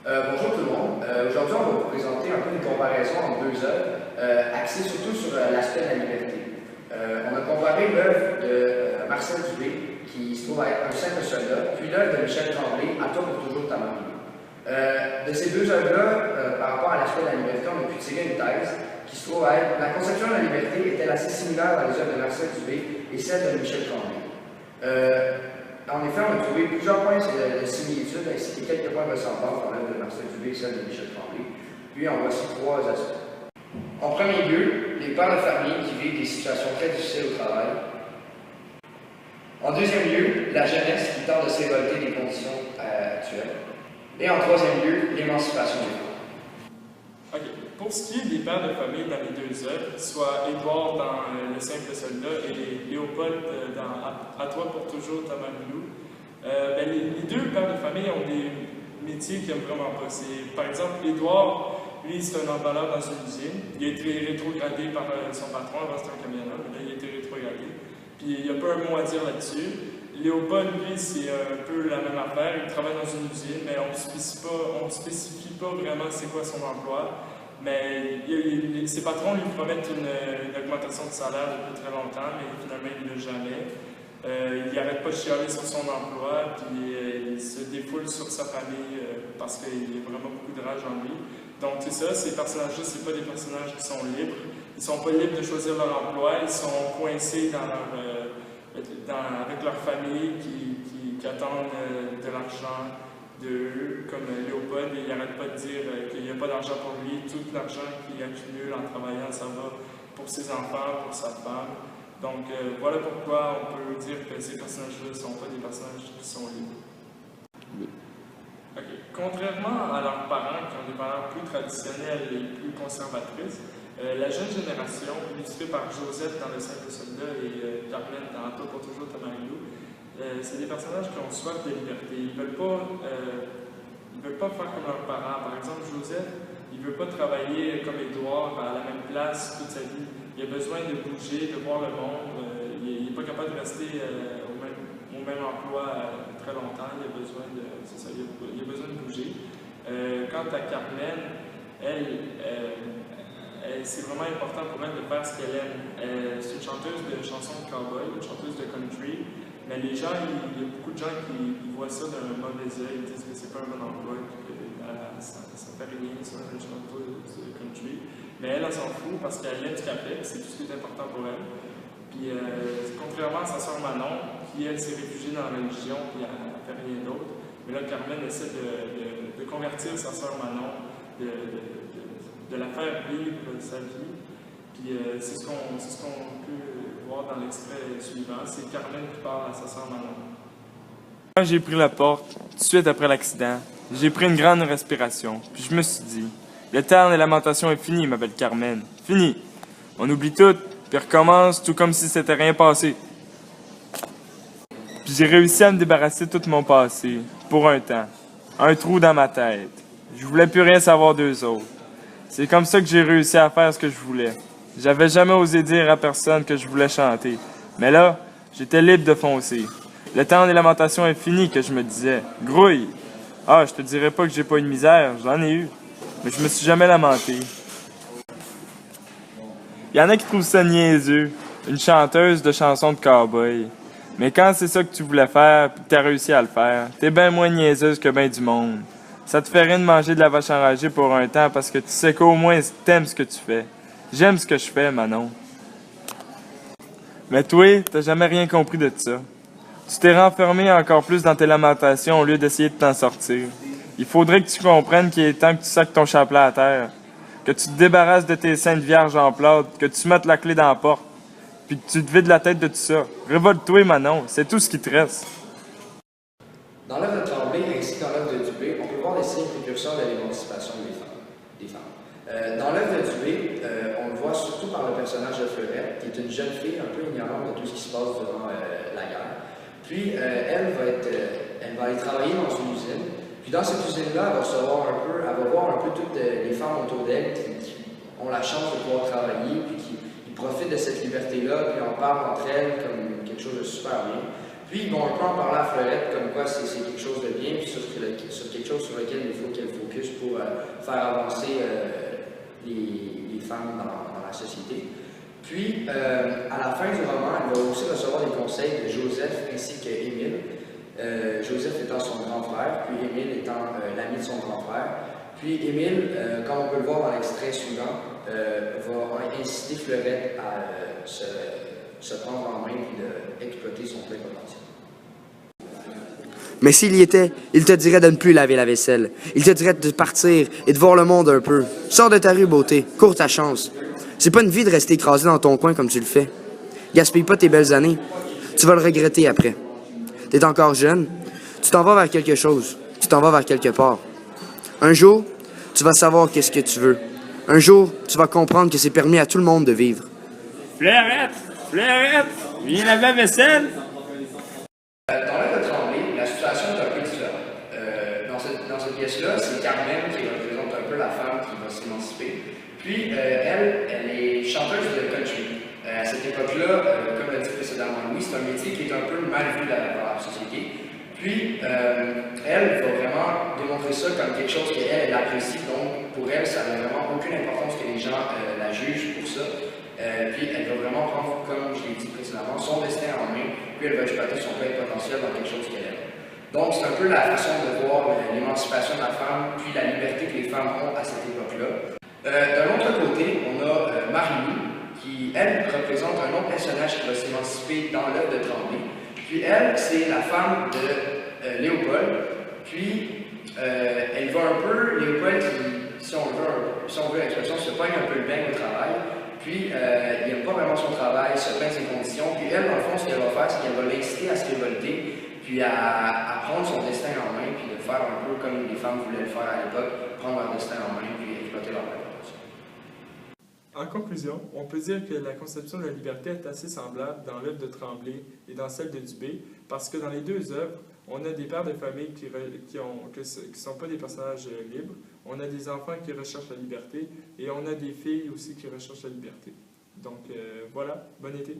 Bonjour tout le monde. Aujourd'hui, on va vous présenter un peu une comparaison entre deux œuvres axées surtout sur l'aspect de la liberté. On a comparé l'œuvre de Marcel Dubé, qui se trouve à être Un simple soldat, puis l'œuvre de Michel Tremblay, À toi pour toujours ta main. De ces deux œuvres-là, par rapport à l'aspect de la liberté, on a pu tirer une thèse qui se trouve à être la conception de la liberté est-elle assez similaire dans les œuvres de Marcel Dubé et celle de Michel Tremblay. En effet, on a trouvé plusieurs points de similitude ainsi que quelques points de ressemblance dans l'œuvre de Marcel Dubé et celle de Michel Tremblay. Puis en voici trois aspects. En premier lieu, les pères de famille qui vivent des situations très difficiles au travail. En deuxième lieu, la jeunesse qui tente de se révolter des conditions actuelles. Et en troisième lieu, l'émancipation des femmes. OK. Pour ce qui est des pères de famille dans les deux œuvres, soit Édouard dans Le simple soldat et Léopold dans À toi pour toujours ta Mamoulou, les deux pères de famille ont des métiers qu'ils n'aiment vraiment pas. Par exemple, Édouard, lui, c'est un emballeur dans une usine. Il a été rétrogradé par son patron, avant c'était un camionneur, mais là, il a été rétrogradé. Puis il n'y a pas un mot à dire là-dessus. Léopold, lui, c'est un peu la même affaire. Il travaille dans une usine, mais on ne spécifie pas vraiment c'est quoi son emploi. Mais ses patrons lui promettent une augmentation de salaire depuis très longtemps, mais finalement, il ne l'a jamais. Il n'arrête pas de chialer sur son emploi, puis il se défoule sur sa famille parce qu'il y a vraiment beaucoup de rage en lui. Donc, c'est ça, ces personnages-là, ce pas des personnages qui sont libres. Ils ne sont pas libres de choisir leur emploi, ils sont coincés avec leur famille qui attendent de l'argent d'eux, comme Léopold, il n'arrête pas de dire qu'il n'y a pas d'argent pour lui. Tout l'argent qu'il accumule en travaillant, ça va pour ses enfants, pour sa femme. Donc, voilà pourquoi on peut dire que ces personnages-là ne sont pas des personnages qui sont libres. Okay. Contrairement à leurs parents, qui ont des valeurs plus traditionnelles et plus conservatrices, la jeune génération, illustrée par Josette dans Le simple soldat et Carmen dans À toi pour toujours ta Marie-Lou, c'est des personnages qui ont soif de liberté. Ils ne veulent pas faire comme leurs parents. Par exemple, Joseph, il ne veut pas travailler comme Édouard à la même place toute sa vie. Il a besoin de bouger, de voir le monde. Il n'est pas capable de rester au même emploi très longtemps. Il a besoin de bouger. Quant à Carmen, c'est vraiment important pour elle de faire ce qu'elle aime. C'est une chanteuse de chansons de cowboy, une chanteuse de country. Mais les gens, il y a beaucoup de gens qui voient ça d'un mauvais œil, ils disent que c'est pas un bon emploi, que ça fait rien, ça, une chanteuse de country. Mais elle s'en fout parce qu'elle aime ce qu'elle fait, c'est tout ce qui est important pour elle. Puis, contrairement à sa sœur Manon, qui elle s'est réfugiée dans la religion, puis elle ne fait rien d'autre. Mais là, Carmen essaie de convertir sa sœur Manon, de la faire vivre sa vie. Puis, c'est ce qu'on peut voir dans l'extrait suivant, c'est Carmen qui parle à sa sœur Manon. Quand j'ai pris la porte, tout de suite après l'accident, j'ai pris une grande respiration, puis je me suis dit, le temps des lamentations est fini, ma belle Carmen. Fini. On oublie tout, puis recommence tout comme si c'était rien passé. Puis j'ai réussi à me débarrasser de tout mon passé, pour un temps. Un trou dans ma tête. Je voulais plus rien savoir d'eux autres. C'est comme ça que j'ai réussi à faire ce que je voulais. J'avais jamais osé dire à personne que je voulais chanter. Mais là, j'étais libre de foncer. Le temps des lamentations est fini, que je me disais. Grouille! Ah, je te dirais pas que j'ai pas eu de misère, j'en ai eu. Mais je me suis jamais lamenté. Il y en a qui trouvent ça niaiseux, une chanteuse de chansons de cow-boy. Mais quand c'est ça que tu voulais faire, pis que t'as réussi à le faire, t'es bien moins niaiseuse que ben du monde. Ça te fait rien de manger de la vache enragée pour un temps parce que tu sais qu'au moins t'aimes ce que tu fais. J'aime ce que je fais, Manon. Mais toi, t'as jamais rien compris de ça. Tu t'es renfermé encore plus dans tes lamentations au lieu d'essayer de t'en sortir. Il faudrait que tu comprennes qu'il est temps que tu sacs ton chapelet à terre, que tu te débarrasses de tes saintes vierges en plâtre, que tu mettes la clé dans la porte, puis que tu te vides la tête de tout ça. Révolte-toi, Manon, c'est tout ce qui te reste. Dans l'œuvre de Tremblay ainsi que dans l'œuvre de Dubé, on peut voir les signes précurseurs de l'émancipation des femmes. Dans l'œuvre de Dubé, on le voit surtout par le personnage de Fleurette, qui est une jeune fille un peu ignorante de tout ce qui se passe durant la guerre. Puis, elle va aller travailler dans une usine. Puis, dans cette usine-là, elle va voir un peu toutes les femmes autour d'elle qui ont la chance de pouvoir travailler, puis qui profitent de cette liberté-là, puis en parlent entre elles comme quelque chose de super bien. Puis, ils vont un peu en parler à Fleurette comme quoi c'est quelque chose de bien, puis sur quelque chose sur lequel il faut qu'elle focus pour faire avancer les femmes dans la société. Puis, à la fin du roman, elle va aussi recevoir des conseils de Joseph ainsi qu'Émile. Joseph étant son grand frère, puis Émile étant l'ami de son grand frère. Puis Émile, comme on peut le voir dans l'extrait suivant, va inciter Fleurette à se prendre en main et d'exploiter son plein potentiel. Mais s'il y était, il te dirait de ne plus laver la vaisselle. Il te dirait de partir et de voir le monde un peu. Sors de ta rue, beauté. Cours ta chance. C'est pas une vie de rester écrasé dans ton coin comme tu le fais. Gaspille pas tes belles années. Tu vas le regretter après. T'es encore jeune. Tu t'en vas vers quelque chose. Tu t'en vas vers quelque part. Un jour, tu vas savoir qu'est-ce que tu veux. Un jour, tu vas comprendre que c'est permis à tout le monde de vivre. Fleurette! Fleurette! Viens laver la vaisselle! Dans l'œuvre de Tremblay, la situation est un peu différente. Dans cette pièce-là, c'est Carmen qui représente un peu la femme qui va s'émanciper. Puis, elle est chanteuse de country. À cette époque-là, comme l'a dit précédemment Louis, c'est un métier qui est un peu mal vu dans la société. Puis, elle va vraiment démontrer ça comme quelque chose qu'elle apprécie. Donc, pour elle, ça n'a vraiment aucune importance que les gens la jugent pour ça. Puis, elle va vraiment prendre, comme je l'ai dit précédemment, son destin en main. Puis, elle va exploiter son plein potentiel dans quelque chose qu'elle aime. Donc, c'est un peu la façon de voir l'émancipation de la femme, puis la liberté que les femmes ont à cette époque-là. D'un autre côté, on a Marie-Lou, qui, elle, représente un autre personnage qui va s'émanciper dans l'œuvre de Tremblay. Puis elle, c'est la femme de Léopold. Puis elle va un peu, Léopold, si on veut l'expression, se pogne un peu le bain au travail. Puis il n'aime pas vraiment son travail, il se plaint de ses conditions. Puis elle, dans le fond, ce qu'elle va faire, c'est qu'elle va l'inciter à se révolter, puis à prendre son destin en main, puis de faire un peu comme les femmes voulaient le faire à l'époque, prendre leur destin en main, puis exploiter leur potentiel. En conclusion, on peut dire que la conception de la liberté est assez semblable dans l'œuvre de Tremblay et dans celle de Dubé, parce que dans les deux œuvres, on a des pères de famille qui ne sont pas des personnages libres, on a des enfants qui recherchent la liberté, et on a des filles aussi qui recherchent la liberté. Donc voilà, bon été.